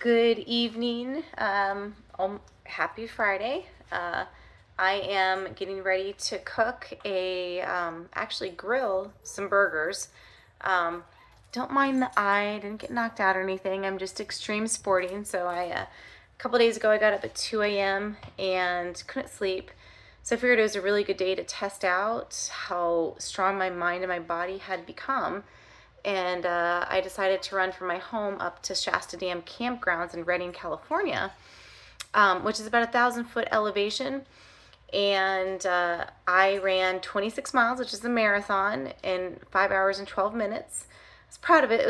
Good evening. Happy Friday. I am getting ready to cook actually grill some burgers. Um, don't mind the eye, didn't get knocked out or anything. I'm just extreme sporting. So a couple days ago, I got up at 2 a.m. and couldn't sleep. So I figured it was a really good day to test out how strong my mind and my body had become. And I decided to run from my home up to Shasta Dam campgrounds in Redding, California, which is about 1,000-foot elevation. And I ran 26 miles, which is a marathon, in 5 hours and 12 minutes. I was proud of it.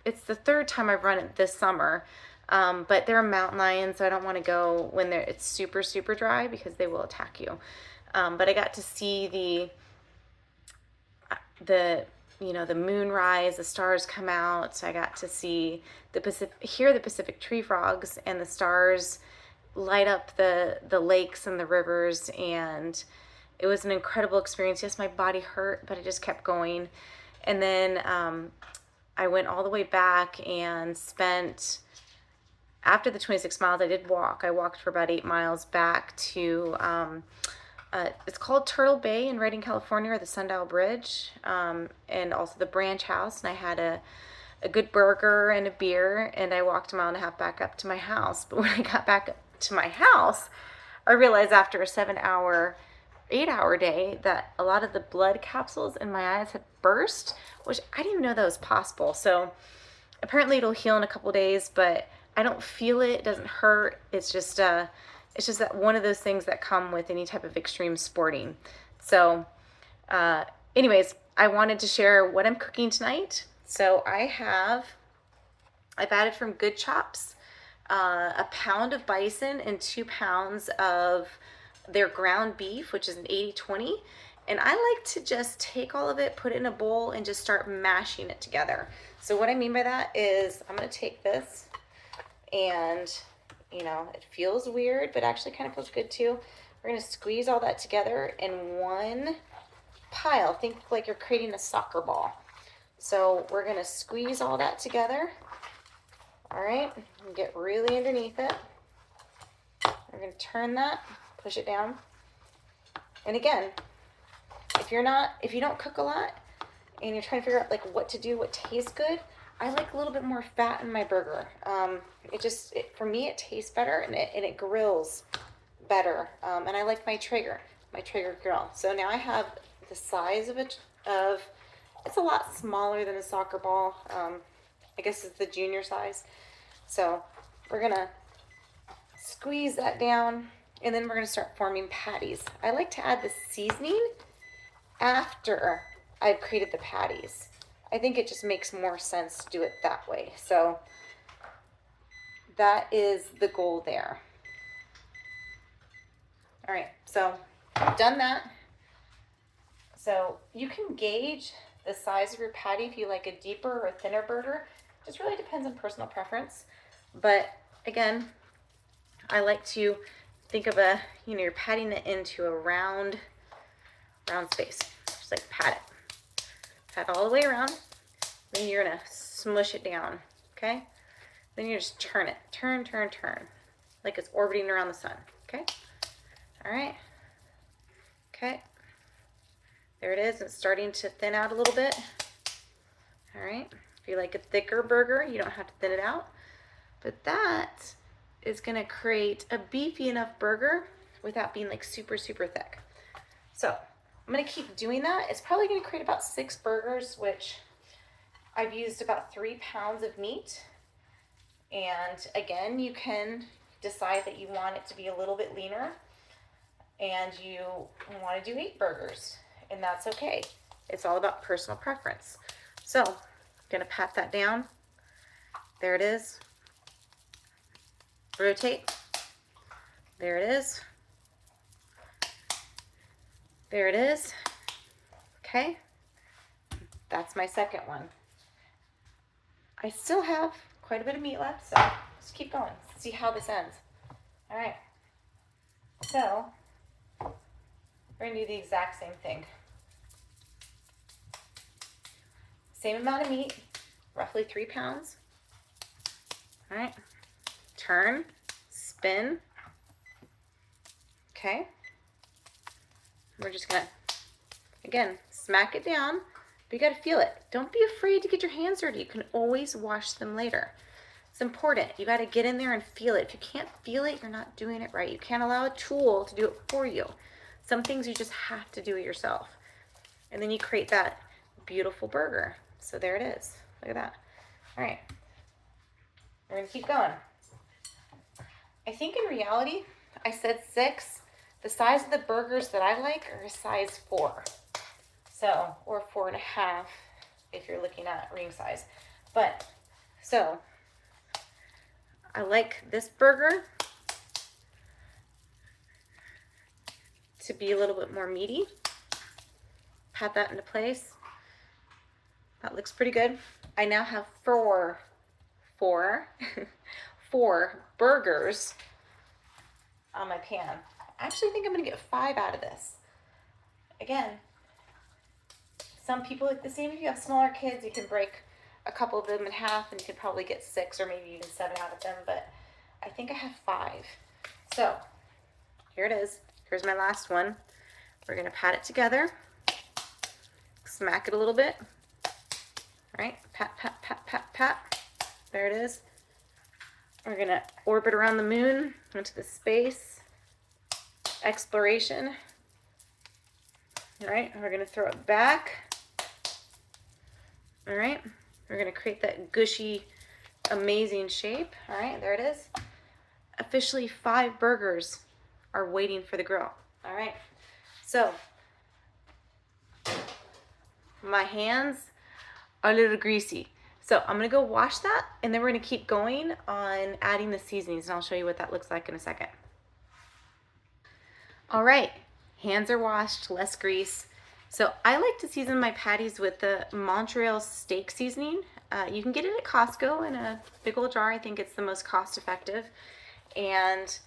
It's the third time I've run it this summer. But there are mountain lions, so I don't want to go when it's super, super dry because they will attack you. But I got to see the moon rise, the stars come out. So I got to see hear the Pacific tree frogs, and the stars light up the lakes and the rivers, and it was an incredible experience. Yes, my body hurt, but I just kept going. And then I went all the way back and spent, after the 26 miles, I did walk. I walked for about 8 miles back to it's called Turtle Bay in Redding, California, or the Sundial Bridge, and also the Branch House. And I had a good burger and a beer, and I walked a mile and a half back up to my house. But when I got back up to my house, I realized after a 7-hour, 8-hour day that a lot of the blood capsules in my eyes had burst, which I didn't even know that was possible. So apparently it'll heal in a couple days, but I don't feel it. It doesn't hurt. It's just that one of those things that come with any type of extreme sporting. So anyways, I wanted to share what I'm cooking tonight. So I've added from Good Chops a pound of bison and 2 pounds of their ground beef, which is an 80/20. And I like to just take all of it, put it in a bowl, and just start mashing it together. So what I mean by that is I'm going to take this, and it feels weird, but actually kind of feels good too. We're going to squeeze all that together in one pile. Think like you're creating a soccer ball. So we're going to squeeze all that together. All right, and get really underneath it. We're going to turn that, push it down. And again, if you don't cook a lot and you're trying to figure out like what to do, what tastes good, I like a little bit more fat in my burger. For me, it tastes better, and it grills better. And I like my Traeger grill. So now I have the size of it's a lot smaller than a soccer ball. I guess it's the junior size. So we're gonna squeeze that down, and then we're gonna start forming patties. I like to add the seasoning after I've created the patties. I think it just makes more sense to do it that way. So that is the goal there. All right, so I've done that. So you can gauge the size of your patty if you like a deeper or a thinner burger. It just really depends on personal preference. But again, I like to think of you're patting it into a round space. Just like pat it. Pat all the way around. Then you're gonna smush it down, okay? Then you just turn it, turn, like it's orbiting around the sun, okay? All right, okay. There it is. It's starting to thin out a little bit. All right, if you like a thicker burger, you don't have to thin it out. But that is gonna create a beefy enough burger without being like super, super thick. So I'm gonna keep doing that. It's probably gonna create about 6 burgers, which I've used about 3 pounds of meat. And again, you can decide that you want it to be a little bit leaner, and you want to do 8 burgers, and that's okay. It's all about personal preference. So I'm gonna pat that down. There it is. Rotate. There it is. There it is. Okay. That's my second one. I still have quite a bit of meat left, so let's keep going. Let's see how this ends. All right. So we're gonna do the exact same thing. Same amount of meat, roughly 3 pounds. All right. turn, spin. Okay. We're just gonna, again, smack it down, but you gotta feel it. Don't be afraid to get your hands dirty. You can always wash them later. It's important. You gotta get in there and feel it. If you can't feel it, you're not doing it right. You can't allow a tool to do it for you. Some things you just have to do it yourself. And then you create that beautiful burger. So there it is. Look at that. All right. We're gonna keep going. I think in reality, I said 6. The size of the burgers that I like are a size 4. So, or 4.5 if you're looking at ring size. But, so, I like this burger to be a little bit more meaty. Pat that into place. That looks pretty good. I now have four burgers on my pan. I actually think I'm gonna get 5 out of this. Again, some people like the same. If you have smaller kids, you can break a couple of them in half and you could probably get 6 or maybe even 7 out of them, but I think I have 5. So here it is. Here's my last one. We're gonna pat it together, smack it a little bit. All right, pat, pat, pat, pat, pat. There it is. We're gonna orbit around the moon into the space exploration. All right, we're gonna throw it back. All right, we're gonna create that gushy, amazing shape. All right, there it is. Officially 5 burgers are waiting for the grill. All right, so my hands are a little greasy. So I'm gonna go wash that and then we're gonna keep going on adding the seasonings and I'll show you what that looks like in a second. All right, hands are washed, less grease. So I like to season my patties with the Montreal steak seasoning. You can get it at Costco in a big old jar. I think it's the most cost effective. And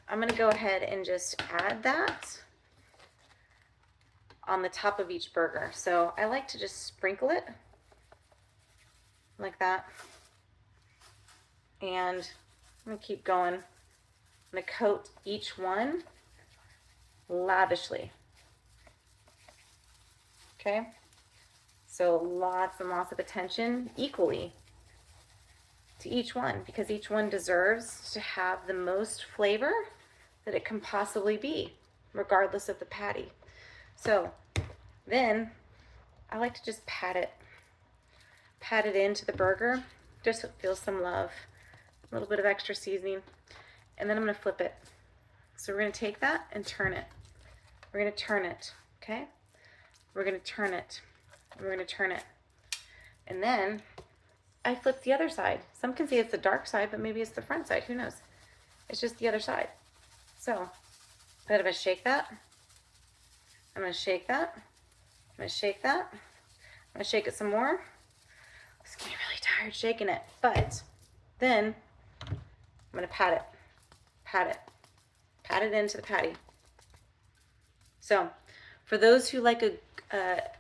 I'm gonna go ahead and just add that on the top of each burger. So I like to just sprinkle it like that. And I'm gonna keep going. I'm gonna coat each one lavishly. Okay, so lots and lots of attention equally to each one because each one deserves to have the most flavor that it can possibly be, regardless of the patty. So then I like to just pat it into the burger, just so it feels some love, a little bit of extra seasoning, and then I'm gonna flip it. So we're gonna take that and turn it. We're gonna turn it, okay? We're gonna turn it. We're gonna turn it. And then I flip the other side. Some can say it's the dark side, but maybe it's the front side, who knows? It's just the other side. So, I'm gonna shake that. I'm gonna shake that. I'm gonna shake that. I'm gonna shake it some more. It's getting really tired shaking it, but then I'm gonna pat it, pat it, pat it into the patty. So, for those who like a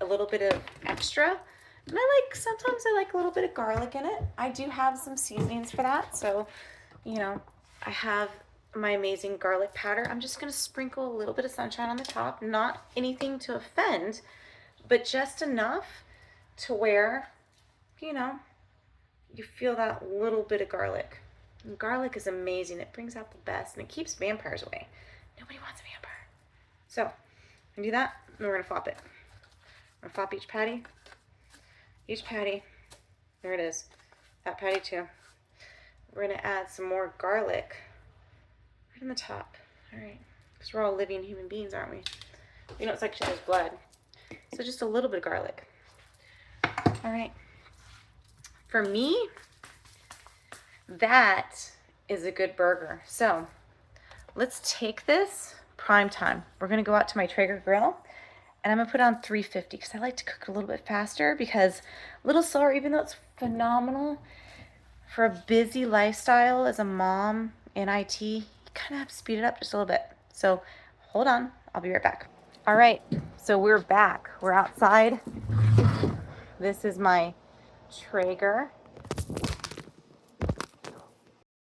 little bit of extra, and sometimes I like a little bit of garlic in it. I do have some seasonings for that. So, you know, I have my amazing garlic powder. I'm just gonna sprinkle a little bit of sunshine on the top, not anything to offend, but just enough to where, you know, you feel that little bit of garlic. And garlic is amazing. It brings out the best and it keeps vampires away. Nobody wants a vampire. So, I'm gonna do that and we're gonna flop it. I'm gonna flop each patty. Each patty. There it is. That patty too. We're gonna add some more garlic right on the top. All right, because we're all living human beings, aren't we? You know, it's like each other's blood. So just a little bit of garlic. All right. For me, that is a good burger. So let's take this prime time. We're gonna go out to my Traeger grill and I'm gonna put on 350 because I like to cook a little bit faster because a little slower, even though it's phenomenal for a busy lifestyle as a mom in IT, you kind of have to speed it up just a little bit. So hold on, I'll be right back. All right, so we're back. We're outside. This is my Traeger